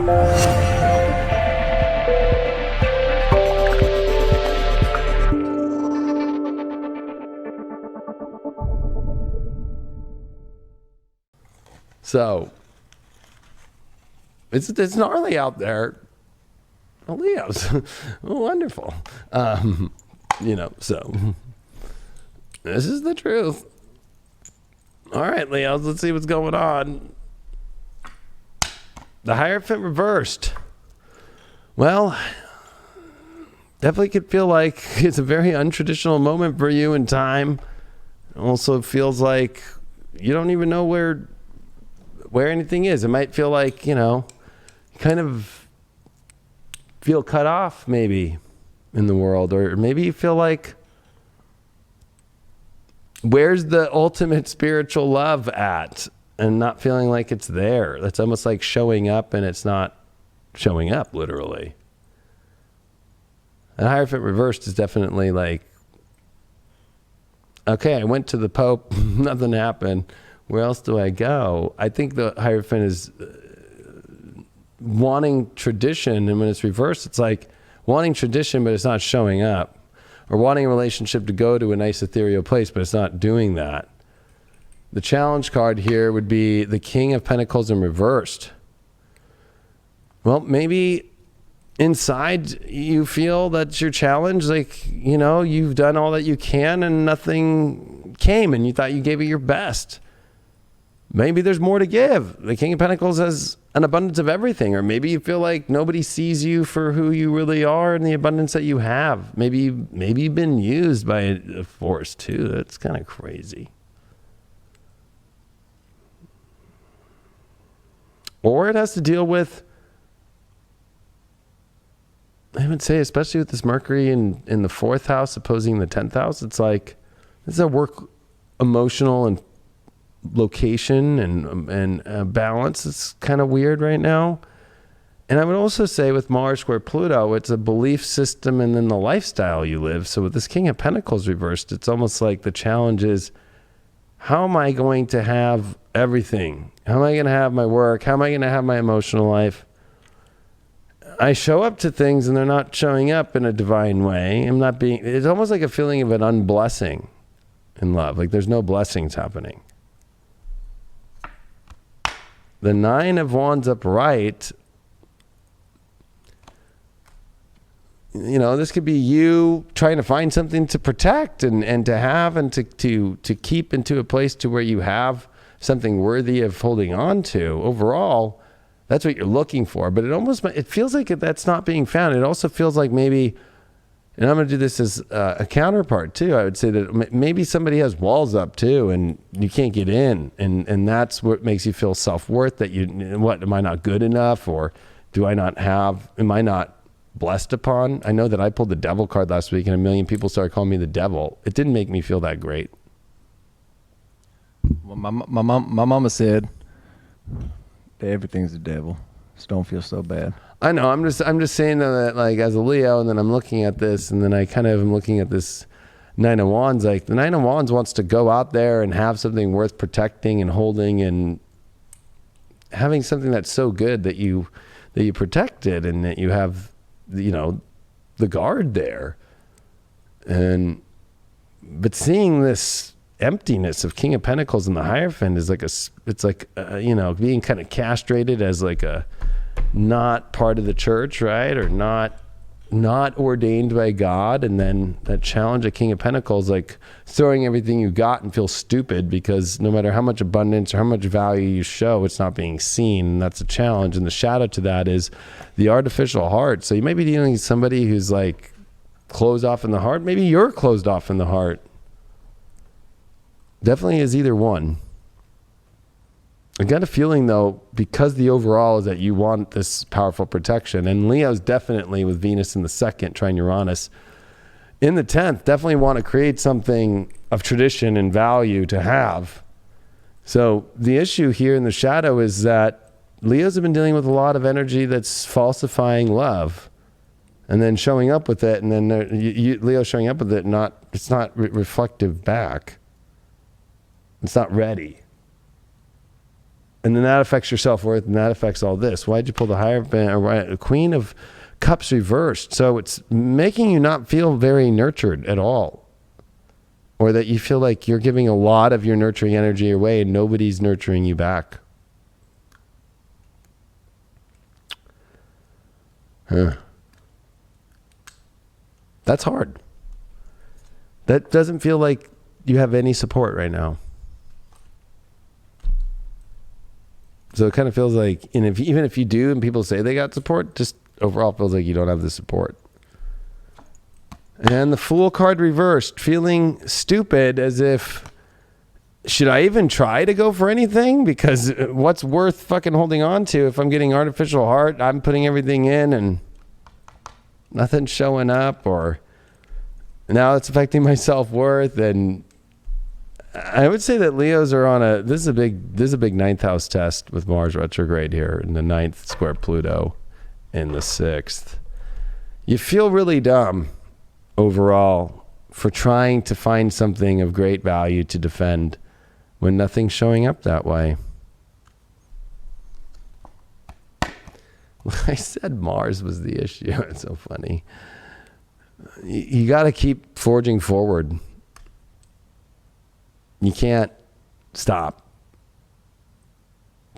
So, it's gnarly out there. Oh, Leo's wonderful. So this is the truth. All right, Leos, let's see what's going on. The Hierophant reversed. Well, definitely could feel like it's a very untraditional moment for you in time. Also feels like you don't even know where anything is. It might feel like, kind of feel cut off maybe in the world, or maybe you feel like, where's the ultimate spiritual love at? And not feeling like it's there. That's almost like showing up and it's not showing up, literally. And Hierophant reversed is definitely like, okay, I went to the Pope, nothing happened. Where else do I go? I think the Hierophant is wanting tradition, and when it's reversed, it's like wanting tradition, but it's not showing up. Or wanting a relationship to go to a nice ethereal place, but it's not doing that. The challenge card here would be the King of Pentacles in reversed. Well, maybe inside you feel that's your challenge, like, you've done all that you can and nothing came, and you thought you gave it your best. Maybe there's more to give. The King of Pentacles has an abundance of everything. Or maybe you feel like nobody sees you for who you really are and the abundance that you have. Maybe you've been used by a force too. That's kind of crazy. Or it has to deal with, I would say, especially with this Mercury in the 4th house opposing the 10th house, it's like, this is a work, emotional and location and balance. It's kind of weird right now. And I would also say with Mars square Pluto, it's a belief system and then the lifestyle you live. So with this King of Pentacles reversed, it's almost like the challenge is, how am I going to have everything? How am I going to have my work? How am I going to have my emotional life? I show up to things and they're not showing up in a divine way. It's almost like a feeling of an unblessing in love. Like there's no blessings happening. The 9 of Wands upright, this could be you trying to find something to protect and to have and to keep into a place to where you have something worthy of holding on to. Overall, that's what you're looking for. But it feels like that's not being found. It also feels like maybe, and I'm going to do this as a counterpart too, I would say that maybe somebody has walls up too and you can't get in. And that's what makes you feel self-worth, that am I not good enough? Or am I not blessed upon? I know that I pulled the devil card last week and a million people started calling me the devil. It didn't make me feel that great. Well, my mama said that everything's the devil. Just don't feel so bad. I know. I'm just saying that, like, as a Leo, and then I'm looking at this, and then I kind of am looking at this 9 of Wands. Like the 9 of Wands wants to go out there and have something worth protecting and holding, and having something that's so good that you protect it, and that you have, the guard there. But seeing this emptiness of King of Pentacles in the Hierophant is like being kind of castrated as like a not part of the church, right? Or not ordained by God. And then that challenge of King of Pentacles, like throwing everything you got and feel stupid because no matter how much abundance or how much value you show, it's not being seen. And that's a challenge. And the shadow to that is the artificial heart. So you may be dealing with somebody who's like closed off in the heart. Maybe you're closed off in the heart. Definitely is either one. I got a feeling though, because the overall is that you want this powerful protection, and Leo's definitely with Venus in the 2nd, trine Uranus in the 10th, definitely want to create something of tradition and value to have. So the issue here in the shadow is that Leos have been dealing with a lot of energy that's falsifying love, and then showing up with it, and then Leo showing up with it, it's not reflective back. It's not ready. And then that affects your self-worth, and that affects all this. Why'd you pull the Hierophant, or Queen of Cups reversed? So it's making you not feel very nurtured at all. Or that you feel like you're giving a lot of your nurturing energy away and nobody's nurturing you back. Huh. That's hard. That doesn't feel like you have any support right now. So it kind of feels like, and even if you do and people say they got support, just overall feels like you don't have the support. And the Fool card reversed, feeling stupid, as if, should I even try to go for anything? Because what's worth fucking holding on to if I'm getting artificial heart, I'm putting everything in and nothing's showing up, or now it's affecting my self-worth. And I would say that Leos are on this is a big ninth house test with Mars retrograde here in the ninth, square Pluto in the 6th. You feel really dumb overall for trying to find something of great value to defend when nothing's showing up that way. I said Mars was the issue. It's so funny. You got to keep forging forward. You can't stop.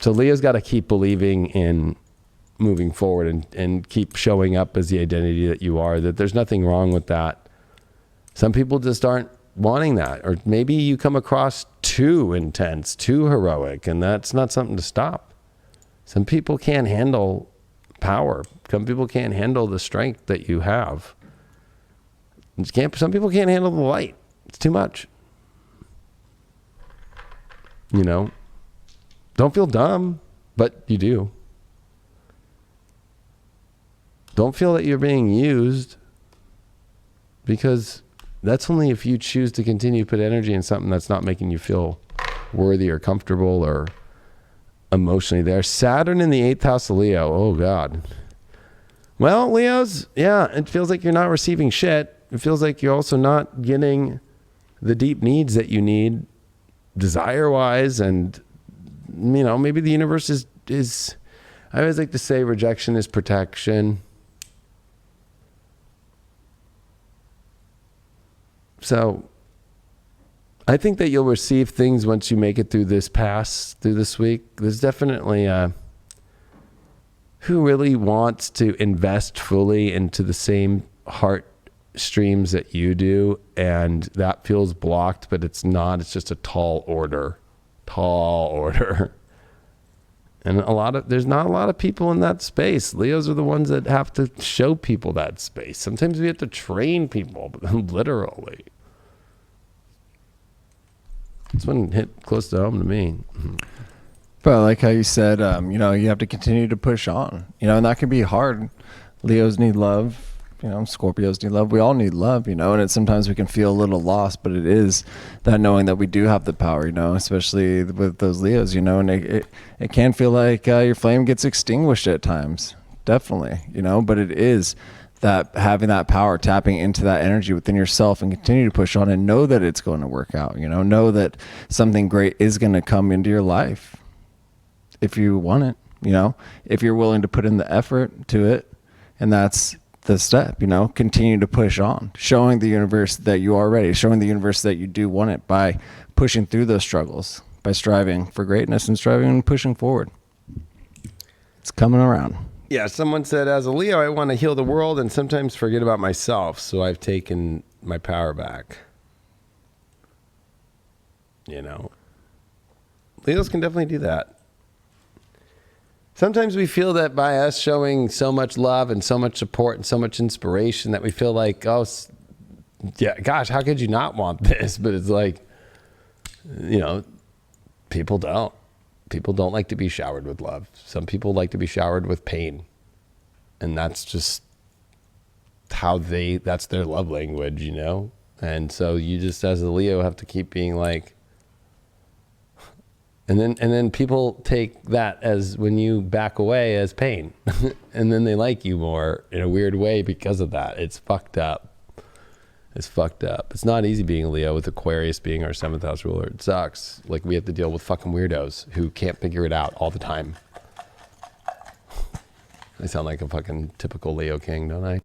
So Leo's got to keep believing in moving forward and keep showing up as the identity that you are, that there's nothing wrong with that. Some people just aren't wanting that. Or maybe you come across too intense, too heroic, and that's not something to stop. Some people can't handle power. Some people can't handle the strength that you have. Some people can't handle the light. It's too much. You know, don't feel dumb, but you do. Don't feel that you're being used, because that's only if you choose to continue to put energy in something that's not making you feel worthy or comfortable or emotionally there. Saturn in the 8th house of Leo. Oh God. Well, Leos, yeah, it feels like you're not receiving shit. It feels like you're also not getting the deep needs that you need desire-wise, and you know, maybe the universe is I always like to say rejection is protection. So I think that you'll receive things once you make it through this week. There's definitely who really wants to invest fully into the same heart streams that you do, and that feels blocked, but it's not. It's just a tall order. And there's not a lot of people in that space. Leos are the ones that have to show people that space. Sometimes we have to train people, literally. This one hit close to home to me. But I like how you said, you know, you have to continue to push on, you know, and that can be hard. Leos need love. You know, Scorpios need love. We all need love, you know, and sometimes we can feel a little lost, but it is that knowing that we do have the power, you know, especially with those Leos, you know, and it can feel like your flame gets extinguished at times, definitely, you know, but it is that having that power, tapping into that energy within yourself and continue to push on and know that it's going to work out, you know that something great is going to come into your life if you want it, you know, if you're willing to put in the effort to it. And that's the step, you know, continue to push on, showing the universe that you are ready, showing the universe that you do want it by pushing through those struggles, by striving for greatness and striving and pushing forward. It's coming around. Yeah, someone said, as a Leo, I want to heal the world and sometimes forget about myself, so I've taken my power back. You know, Leos can definitely do that. Sometimes we feel that by us showing so much love and so much support and so much inspiration that we feel like, oh, yeah, gosh, how could you not want this? But it's like, you know, people don't. People don't like to be showered with love. Some people like to be showered with pain. And that's just that's their love language, you know? And so you just, as a Leo, have to keep being like, and then people take that as, when you back away, as pain. And then they like you more in a weird way because of that. It's fucked up. It's fucked up. It's not easy being a Leo with Aquarius being our 7th house ruler. It sucks. Like, we have to deal with fucking weirdos who can't figure it out all the time. I sound like a fucking typical Leo king, don't I?